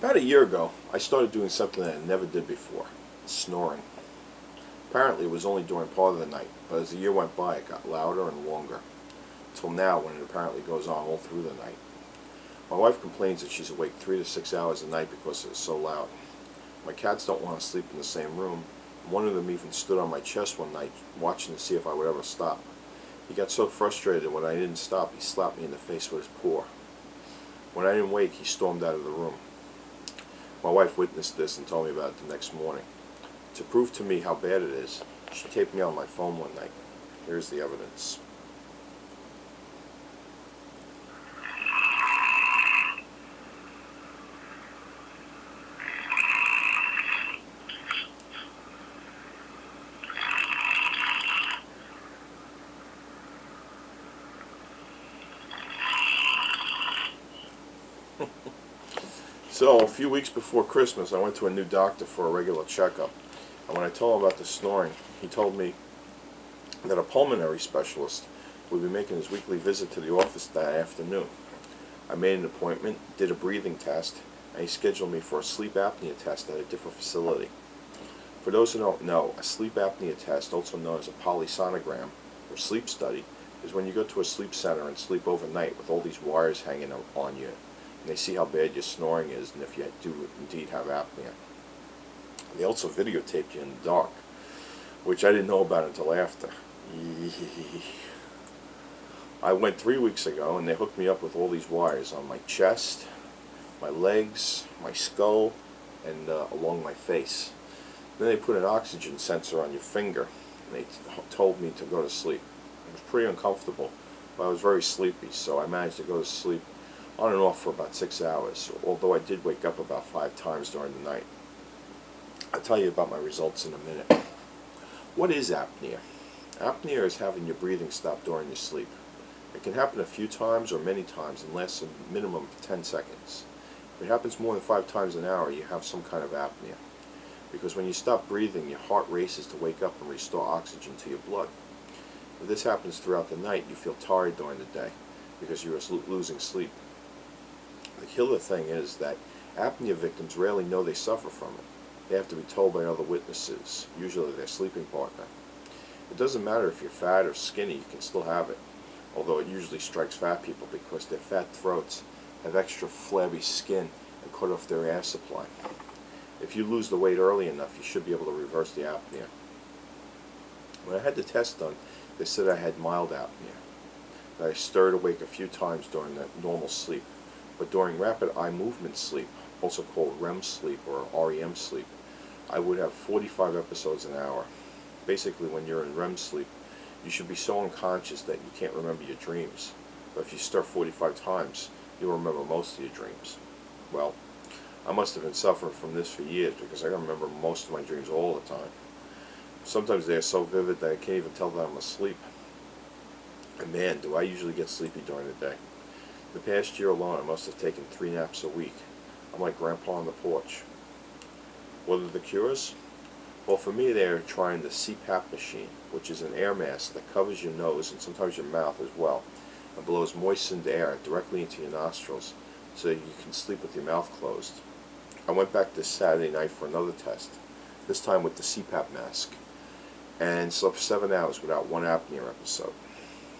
About a year ago, I started doing something that I never did before, snoring. Apparently it was only during part of the night, but as the year went by it got louder and longer, until now when it apparently goes on all through the night. My wife complains that she's awake 3 to 6 hours a night because it's so loud. My cats don't want to sleep in the same room, and one of them even stood on my chest one night watching to see if I would ever stop. He got so frustrated that when I didn't stop, he slapped me in the face with his paw. When I didn't wake, he stormed out of the room. My wife witnessed this and told me about it the next morning. To prove to me how bad it is, she taped me on my phone one night. Here's the evidence. So, a few weeks before Christmas, I went to a new doctor for a regular checkup. And when I told him about the snoring, he told me that a pulmonary specialist would be making his weekly visit to the office that afternoon. I made an appointment, did a breathing test, and he scheduled me for a sleep apnea test at a different facility. For those who don't know, a sleep apnea test, also known as a polysonogram or sleep study, is when you go to a sleep center and sleep overnight with all these wires hanging on you. And they see how bad your snoring is and if you do indeed have apnea. They also videotaped you in the dark, which I didn't know about until after. I went 3 weeks ago and they hooked me up with all these wires on my chest, my legs, my skull, and along my face. Then they put an oxygen sensor on your finger and they told me to go to sleep. It was pretty uncomfortable, but I was very sleepy, so I managed to go to sleep on and off for about 6 hours, although I did wake up about 5 times during the night. I'll tell you about my results in a minute. What is apnea? Apnea is having your breathing stop during your sleep. It can happen a few times or many times and lasts a minimum of 10 seconds. If it happens more than 5 times an hour, you have some kind of apnea. Because when you stop breathing, your heart races to wake up and restore oxygen to your blood. If this happens throughout the night, you feel tired during the day because you are losing sleep. The killer thing is that apnea victims rarely know they suffer from it. They have to be told by other witnesses, usually their sleeping partner. It doesn't matter if you're fat or skinny, you can still have it, although it usually strikes fat people because their fat throats have extra flabby skin and cut off their air supply. If you lose the weight early enough, you should be able to reverse the apnea. When I had the test done, they said I had mild apnea, that I stirred awake a few times during the normal sleep. But during rapid eye movement sleep, also called REM sleep or REM sleep, I would have 45 episodes an hour. Basically, when you're in REM sleep, you should be so unconscious that you can't remember your dreams. But if you stir 45 times, you'll remember most of your dreams. Well, I must have been suffering from this for years because I remember most of my dreams all the time. Sometimes they are so vivid that I can't even tell that I'm asleep. And man, do I usually get sleepy during the day. The past year alone, I must have taken 3 naps a week. I'm like Grandpa on the porch. What are the cures? Well, for me, they're trying the CPAP machine, which is an air mask that covers your nose and sometimes your mouth as well, and blows moistened air directly into your nostrils so that you can sleep with your mouth closed. I went back this Saturday night for another test, this time with the CPAP mask, and slept for 7 hours without one apnea episode.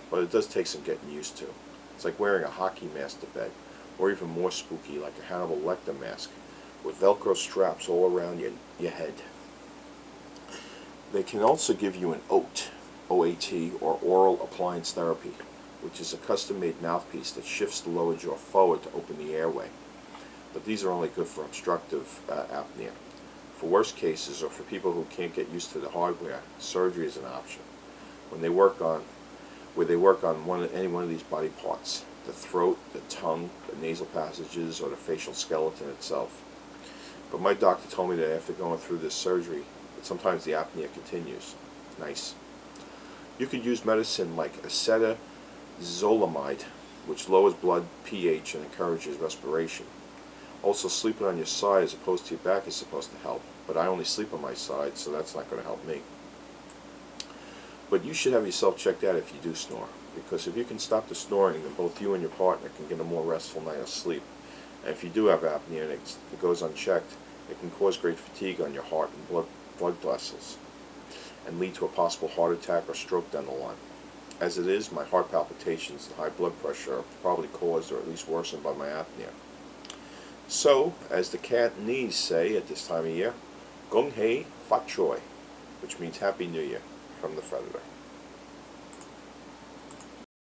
But it does take some getting used to. It's like wearing a hockey mask to bed, or even more spooky, like a Hannibal Lecter mask, with Velcro straps all around your head. They can also give you an OAT, O-A-T, or oral appliance therapy, which is a custom-made mouthpiece that shifts the lower jaw forward to open the airway. But these are only good for obstructive apnea. For worse cases, or for people who can't get used to the hardware, surgery is an option. Where they work on any one of these body parts, the throat, the tongue, the nasal passages, or the facial skeleton itself. But my doctor told me that after going through this surgery, that sometimes the apnea continues. Nice. You could use medicine like acetazolamide, which lowers blood pH and encourages respiration. Also, sleeping on your side as opposed to your back is supposed to help, but I only sleep on my side, so that's not going to help me. But you should have yourself checked out if you do snore, because if you can stop the snoring, then both you and your partner can get a more restful night of sleep. And if you do have apnea and it goes unchecked, it can cause great fatigue on your heart and blood vessels, and lead to a possible heart attack or stroke down the line. As it is, my heart palpitations and high blood pressure are probably caused or at least worsened by my apnea. So, as the Cantonese say at this time of year, Gong Hei Fat Choi, which means Happy New Year from the Freditor.